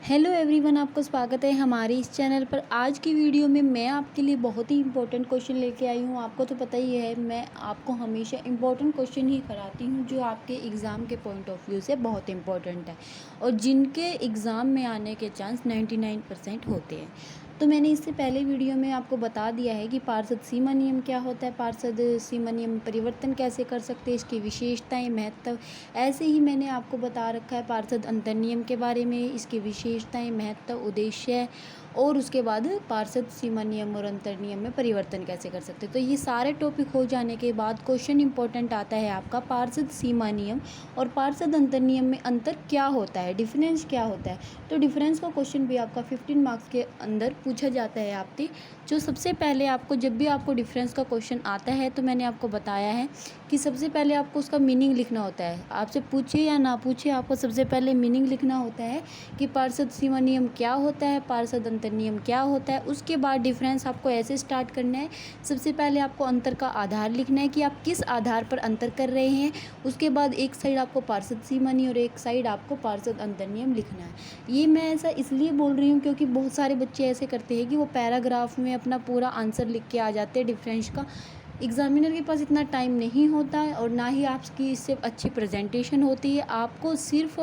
Hello everyone, आपका स्वागत है हमारे इस चैनल पर। आज की वीडियो में मैं आपके लिए बहुत ही इंपॉर्टेंट क्वेश्चन लेके आई हूँ। आपको तो पता ही है, मैं आपको हमेशा इंपॉर्टेंट क्वेश्चन ही कराती हूँ जो आपके एग्ज़ाम के पॉइंट ऑफ व्यू से बहुत इंपॉर्टेंट है और जिनके एग्ज़ाम में आने के चांस 99% होते हैं। तो मैंने इससे पहले वीडियो में आपको बता दिया है कि पार्षद सीमा नियम क्या होता है, पार्षद सीमा नियम में परिवर्तन कैसे कर सकते हैं, इसकी विशेषताएं, महत्व। ऐसे ही मैंने आपको बता रखा है पार्षद अंतर नियम के बारे में, इसकी विशेषताएं, महत्व, उद्देश्य और उसके बाद पार्षद सीमा नियम और अंतर नियम में परिवर्तन कैसे कर सकते हैं। तो ये सारे टॉपिक हो जाने के बाद क्वेश्चन इंपॉर्टेंट आता है आपका, पार्षद सीमा नियम और पार्षद अंतर नियम में अंतर क्या होता है, डिफरेंस क्या होता है। तो डिफरेंस का क्वेश्चन भी आपका 15 मार्क्स के अंदर पूछा जाता है आपसे। जो सबसे पहले आपको, जब भी आपको डिफरेंस का क्वेश्चन आता है तो मैंने आपको बताया है कि सबसे पहले आपको उसका मीनिंग लिखना होता है। आपसे पूछे या ना पूछे, आपको सबसे पहले मीनिंग लिखना होता है कि पार्षद सीमा नियम क्या होता है, पार्षद अंतर नियम क्या होता है। उसके बाद डिफरेंस आपको ऐसे स्टार्ट करना है। सबसे पहले आपको अंतर का आधार लिखना है कि आप किस आधार पर अंतर कर रहे हैं। उसके बाद एक साइड आपको पार्षद सीमा नियम और एक साइड आपको पार्षद अंतर नियम लिखना है। ये मैं ऐसा इसलिए बोल रही हूँ क्योंकि बहुत सारे बच्चे ऐसे करते हैं कि वो पैराग्राफ में अपना पूरा आंसर लिख के आ जाते हैं डिफरेंस का। एग्ज़ामिनर के पास इतना टाइम नहीं होता है और ना ही आपकी इससे अच्छी प्रेजेंटेशन होती है। आपको सिर्फ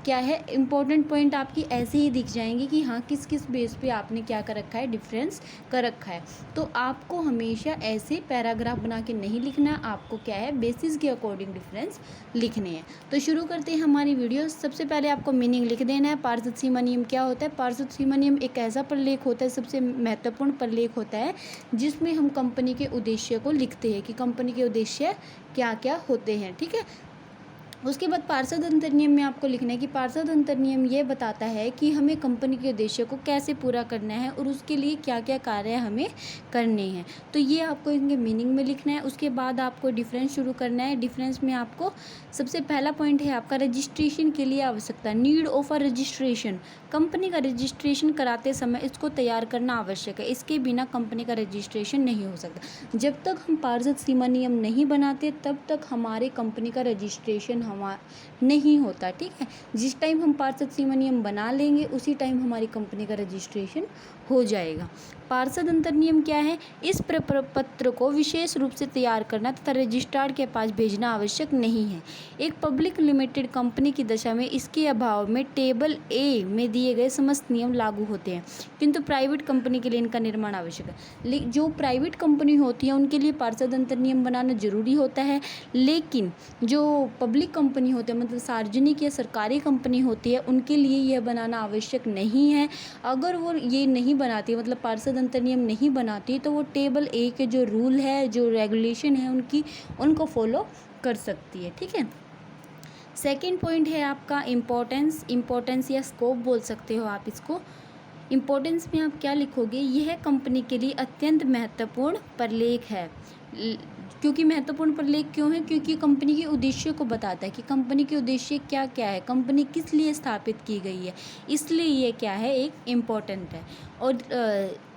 क्या है, इम्पोर्टेंट पॉइंट आपकी ऐसे ही दिख जाएंगे कि हाँ किस किस बेस पे आपने क्या कर रखा है, डिफरेंस कर रखा है। तो आपको हमेशा ऐसे पैराग्राफ बना के नहीं लिखना, आपको क्या है, बेसिस के अकॉर्डिंग डिफरेंस लिखने हैं। तो शुरू करते हैं हमारी वीडियो। सबसे पहले आपको मीनिंग लिख देना है। पार्षद सीमा नियम क्या होता है? पार्षद सीमा नियम एक ऐसा प्रलेख होता है, सबसे महत्वपूर्ण प्रलेख होता है जिसमें हम कंपनी के उद्देश्य को लिखते हैं कि कंपनी के उद्देश्य क्या क्या होते हैं। ठीक है। उसके बाद पार्षद अंतर नियम में आपको लिखना है कि पार्षद अंतर नियम ये बताता है कि हमें कंपनी के उद्देश्य को कैसे पूरा करना है और उसके लिए क्या क्या कार्य हमें करने हैं। तो ये आपको इनके मीनिंग में लिखना है। उसके बाद आपको डिफरेंस शुरू करना है। डिफरेंस में आपको सबसे पहला पॉइंट है आपका रजिस्ट्रेशन के लिए आवश्यकता, need of a registration. Company का रजिस्ट्रेशन कराते समय इसको तैयार करना आवश्यक है, इसके बिना कंपनी का रजिस्ट्रेशन नहीं हो सकता। जब तक हम पार्षद सीमा नियम नहीं बनाते तब तक हमारे कंपनी का रजिस्ट्रेशन नहीं होता। ठीक है। जिस टाइम हम पार्षद सीमा नियम बना लेंगे उसी टाइम हमारी कंपनी का रजिस्ट्रेशन हो जाएगा। पार्षद अंतर नियम क्या है? इस प्रपत्र को विशेष रूप से तैयार करना तथा रजिस्ट्रार के पास भेजना आवश्यक नहीं है। एक पब्लिक लिमिटेड कंपनी की दशा में इसके अभाव में टेबल ए में दिए गए समस्त नियम लागू होते हैं, किंतु प्राइवेट कंपनी के लिए इनका निर्माण आवश्यक है। जो प्राइवेट कंपनी होती है उनके लिए पार्षद अंतर नियम बनाना जरूरी होता है, लेकिन जो पब्लिक कंपनी होती है, मतलब सार्वजनिक या सरकारी कंपनी होती है, उनके लिए यह बनाना आवश्यक नहीं है। अगर वो ये नहीं बनाती, मतलब पार्षद अंतर नियम नहीं बनाती, तो वो टेबल ए के जो रूल है, जो रेगुलेशन है उनको फॉलो कर सकती है। ठीक है। सेकेंड पॉइंट है आपका इम्पोर्टेंस या स्कोप बोल सकते हो आप इसको। इम्पोर्टेंस में आप क्या लिखोगे? यह कंपनी के लिए अत्यंत महत्वपूर्ण प्रलेख है। क्योंकि महत्वपूर्ण प्रलेख क्यों है? क्योंकि कंपनी के उद्देश्य को बताता है कि कंपनी के उद्देश्य क्या क्या है, कंपनी किस लिए स्थापित की गई है, इसलिए ये क्या है, एक इम्पोर्टेंट है। और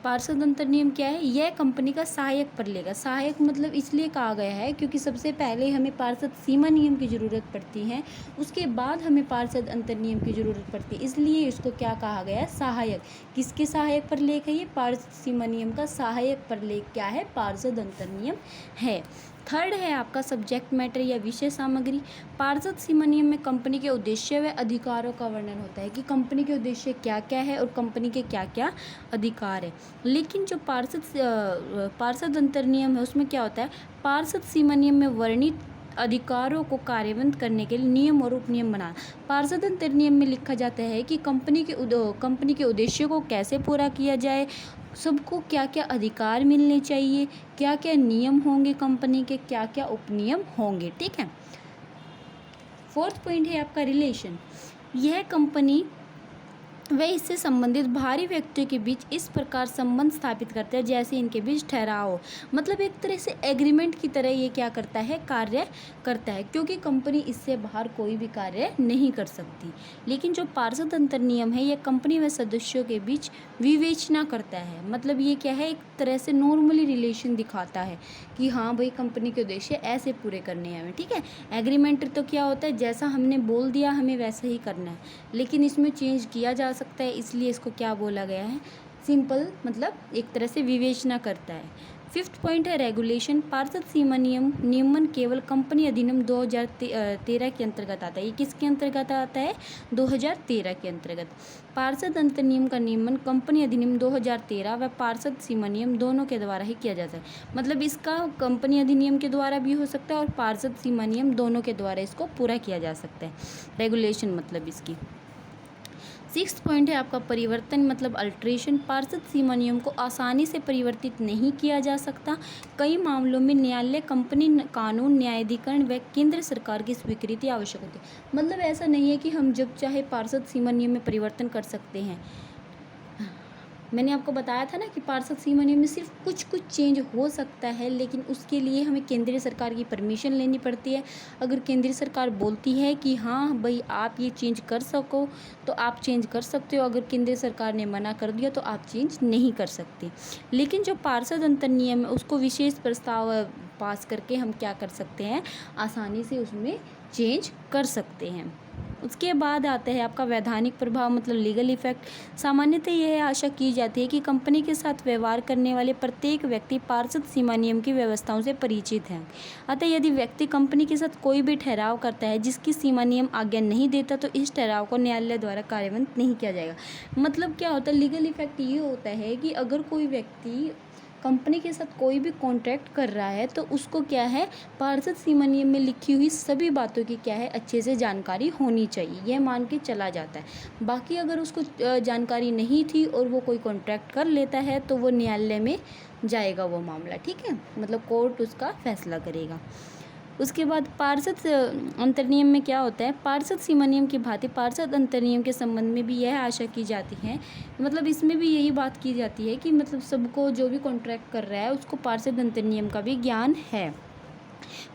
पार्षद अंतर नियम क्या है? यह कंपनी का सहायक प्रलेख है। सहायक मतलब इसलिए कहा गया है क्योंकि सबसे पहले हमें पार्षद सीमा नियम की ज़रूरत पड़ती है, उसके बाद हमें पार्षद अंतर नियम की ज़रूरत पड़ती है, इसलिए इसको क्या कहा गया है? सहायक। किसके सहायक प्रलेख है ये? पार्षद सीमा नियम का सहायक प्रलेख क्या है? पार्षद अंतर नियम है। थर्ड है आपका सब्जेक्ट मैटर या विषय सामग्री। पार्षद सीमा नियम में कंपनी के उद्देश्य व अधिकारों का वर्णन होता है कि कंपनी के उद्देश्य क्या क्या है और कंपनी के क्या क्या अधिकार है। लेकिन जो पार्षद अंतर नियम है उसमें क्या होता है? पार्षद सीमा नियम में वर्णित अधिकारों को कार्यान्वित करने के लिए नियम और उपनियम बनाना। पार्षद अंतर नियम में लिखा जाता है कि कंपनी के उद्देश्य को कैसे पूरा किया जाए, सबको क्या क्या अधिकार मिलने चाहिए, क्या क्या नियम होंगे कंपनी के, क्या क्या उपनियम होंगे। ठीक है। फोर्थ पॉइंट है आपका रिलेशन। यह कंपनी व इससे संबंधित बाहरी व्यक्तियों के बीच इस प्रकार संबंध स्थापित करते हैं जैसे इनके बीच ठहराव हो। मतलब एक तरह से एग्रीमेंट की तरह ये क्या करता है? कार्य करता है, क्योंकि कंपनी इससे बाहर कोई भी कार्य नहीं कर सकती। लेकिन जो पार्षद अंतर नियम है यह कंपनी व सदस्यों के बीच विवेचना करता है। मतलब ये क्या है? एक तरह से नॉर्मली रिलेशन दिखाता है कि हाँ भाई कंपनी के उद्देश्य ऐसे पूरे करने हैं हमें। ठीक है। एग्रीमेंट तो क्या होता है? जैसा हमने बोल दिया हमें वैसा ही करना है, लेकिन इसमें चेंज किया जा सकता है, इसलिए इसको क्या बोला गया है, सिंपल मतलब एक तरह से विवेचना करता है। 5th पॉइंट है रेगुलेशन। पार्षद सीमा नियमन केवल कंपनी अधिनियम 2013 के अंतर्गत आता है। ये किसके अंतर्गत आता है, 2013 के अंतर्गत। पार्षद अंतर नियम का नियमन कंपनी अधिनियम 2013 व पार्षद सीमा नियम दोनों के द्वारा ही किया जाता है। मतलब इसका कंपनी अधिनियम के द्वारा भी हो सकता है और पार्षद सीमा नियम दोनों के द्वारा इसको पूरा किया जा सकता है। रेगुलेशन मतलब इसकी। 6th पॉइंट है आपका परिवर्तन मतलब अल्ट्रेशन। पार्षद सीमा नियम को आसानी से परिवर्तित नहीं किया जा सकता। कई मामलों में न्यायालय, कंपनी कानून, न्यायाधिकरण व केंद्र सरकार की स्वीकृति आवश्यक होती है। मतलब ऐसा नहीं है कि हम जब चाहे पार्षद सीमा नियम में परिवर्तन कर सकते हैं। मैंने आपको बताया था ना कि पार्षद सीमा नियम में सिर्फ कुछ चेंज हो सकता है, लेकिन उसके लिए हमें केंद्रीय सरकार की परमिशन लेनी पड़ती है। अगर केंद्रीय सरकार बोलती है कि हाँ भाई आप ये चेंज कर सको तो आप चेंज कर सकते हो, अगर केंद्रीय सरकार ने मना कर दिया तो आप चेंज नहीं कर सकते। लेकिन जो पार्षद अंतर नियम है उसको विशेष प्रस्ताव पास करके हम क्या कर सकते हैं, आसानी से उसमें चेंज कर सकते हैं। उसके बाद आता है आपका वैधानिक प्रभाव मतलब लीगल इफेक्ट। सामान्यतः यह आशा की जाती है कि कंपनी के साथ व्यवहार करने वाले प्रत्येक व्यक्ति पार्षद सीमा नियम की व्यवस्थाओं से परिचित है। अतः यदि व्यक्ति कंपनी के साथ कोई भी ठहराव करता है जिसकी सीमा नियम आज्ञा नहीं देता तो इस ठहराव को न्यायालय द्वारा कार्यान्वित नहीं किया जाएगा। मतलब क्या होता है, लीगल इफेक्ट ये होता है कि अगर कोई व्यक्ति कंपनी के साथ कोई भी कॉन्ट्रैक्ट कर रहा है तो उसको क्या है, पार्षद सीमा नियम में लिखी हुई सभी बातों की क्या है, अच्छे से जानकारी होनी चाहिए, यह मान के चला जाता है। बाकी अगर उसको जानकारी नहीं थी और वो कोई कॉन्ट्रैक्ट कर लेता है तो वो न्यायालय में जाएगा वो मामला, ठीक है, मतलब कोर्ट उसका फैसला करेगा। उसके बाद पार्षद अंतर नियम में क्या होता है, पार्षद सीमा नियम की भांति पार्षद अंतर नियम के संबंध में भी यह आशा की जाती है, मतलब इसमें भी यही बात की जाती है कि मतलब सबको जो भी कॉन्ट्रैक्ट कर रहा है उसको पार्षद अंतर नियम का भी ज्ञान है।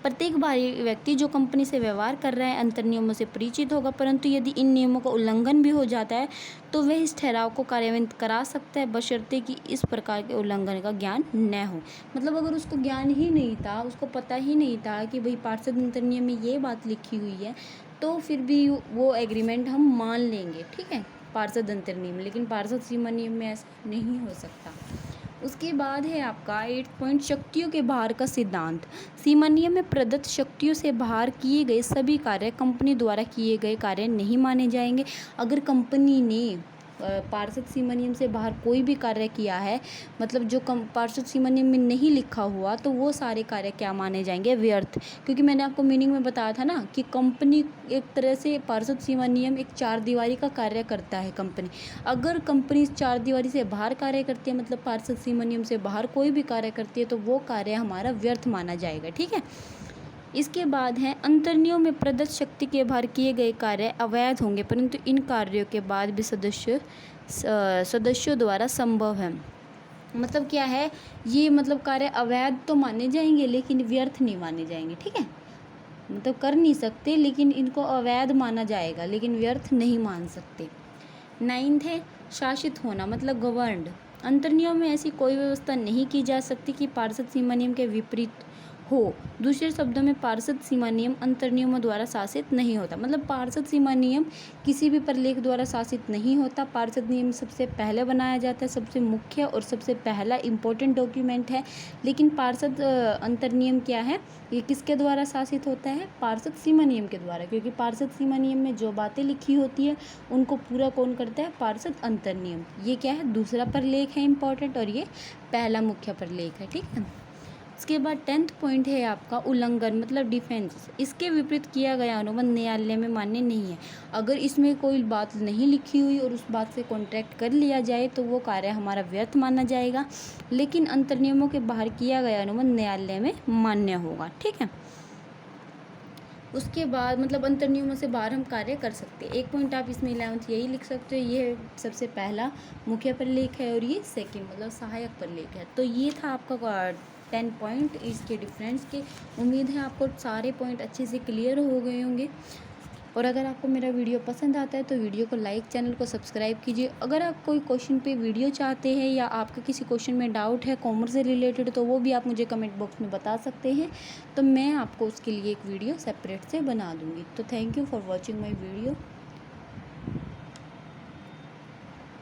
प्रत्येक व्यक्ति जो कंपनी से व्यवहार कर रहा है अंतर नियमों से परिचित होगा, परंतु यदि इन नियमों का उल्लंघन भी हो जाता है तो वह इस ठहराव को कार्यान्वित करा सकता है, बशर्ते कि इस प्रकार के उल्लंघन का ज्ञान न हो। मतलब अगर उसको ज्ञान ही नहीं था, उसको पता ही नहीं था कि भाई पार्षद अंतर नियम में ये बात लिखी हुई है, तो फिर भी वो एग्रीमेंट हम मान लेंगे, ठीक है, पार्षद अंतर नियम। लेकिन पार्षद सीमा नियम में ऐसा नहीं हो सकता। उसके बाद है आपका 8 पॉइंट शक्तियों के बाहर का सिद्धांत। सीमा नियम में प्रदत्त शक्तियों से बाहर किए गए सभी कार्य कंपनी द्वारा किए गए कार्य नहीं माने जाएंगे। अगर कंपनी ने पार्षद सीमा नियम से बाहर कोई भी कार्य किया है, मतलब जो पार्षद सीमा नियम में नहीं लिखा हुआ, तो वो सारे कार्य क्या माने जाएंगे, व्यर्थ। क्योंकि मैंने आपको मीनिंग में बताया था ना कि कंपनी एक तरह से पार्षद सीमा नियम एक चार दीवारी का कार्य करता है। कंपनी अगर कंपनी चार दीवारी से बाहर कार्य करती है, मतलब पार्षद सीमा नियम से बाहर कोई भी कार्य करती है, तो वो कार्य हमारा व्यर्थ माना जाएगा, ठीक है। इसके बाद है अंतर्नियों में प्रदत्त शक्ति के बाहर किए गए कार्य अवैध होंगे, परंतु इन कार्यों के बाद भी सदस्यों द्वारा संभव है। मतलब क्या है ये, मतलब कार्य अवैध तो माने जाएंगे लेकिन व्यर्थ नहीं माने जाएंगे, ठीक है, मतलब कर नहीं सकते लेकिन इनको अवैध माना जाएगा, लेकिन व्यर्थ नहीं मान सकते। 9th है शासित होना मतलब गवर्नड। अंतर्नियम में ऐसी कोई व्यवस्था नहीं की जा सकती कि पार्षद सीमा नियम के विपरीत हो। दूसरे शब्दों में पार्षद सीमा नियम अंतर्नियमों द्वारा शासित नहीं होता। मतलब पार्षद सीमा नियम किसी भी प्रलेख द्वारा शासित नहीं होता। पार्षद नियम सबसे पहले बनाया जाता है, सबसे मुख्य और सबसे पहला इम्पोर्टेंट डॉक्यूमेंट है। लेकिन पार्षद अंतर्नियम क्या है, ये किसके द्वारा शासित होता है, पार्षद सीमा नियम के द्वारा, क्योंकि पार्षद सीमा नियम में जो बातें लिखी होती है उनको पूरा कौन करता है, पार्षद अंतर्नियम। ये क्या है, दूसरा प्रलेख है इम्पोर्टेंट, और ये पहला मुख्य प्रलेख है, ठीक है। इसके बाद 10th पॉइंट है आपका उल्लंघन मतलब डिफेंस। इसके विपरीत किया गया अनुबंध न्यायालय में मान्य नहीं है। अगर इसमें कोई बात नहीं लिखी हुई और उस बात से कॉन्ट्रैक्ट कर लिया जाए तो वो कार्य हमारा व्यर्थ माना जाएगा, लेकिन अंतर्नियमों के बाहर किया गया अनुबंध न्यायालय में मान्य होगा, ठीक है। उसके बाद मतलब अंतर्नियमों से बाहर हम कार्य कर सकते हैं। एक पॉइंट आप इसमें 11th यही लिख सकते हो, ये सबसे पहला मुख्य प्रलेख है और ये सेकंड मतलब सहायक प्रलेख है। तो ये था आपका 10 पॉइंट इसके डिफरेंस के। उम्मीद है आपको सारे पॉइंट अच्छे से क्लियर हो गए होंगे। और अगर आपको मेरा वीडियो पसंद आता है तो वीडियो को लाइक, चैनल को सब्सक्राइब कीजिए। अगर आप कोई क्वेश्चन पे वीडियो चाहते हैं या आपका किसी क्वेश्चन में डाउट है कॉमर्स से रिलेटेड, तो वो भी आप मुझे कमेंट बॉक्स में बता सकते हैं, तो मैं आपको उसके लिए एक वीडियो सेपरेट से बना दूँगी। तो thank you for watching my video.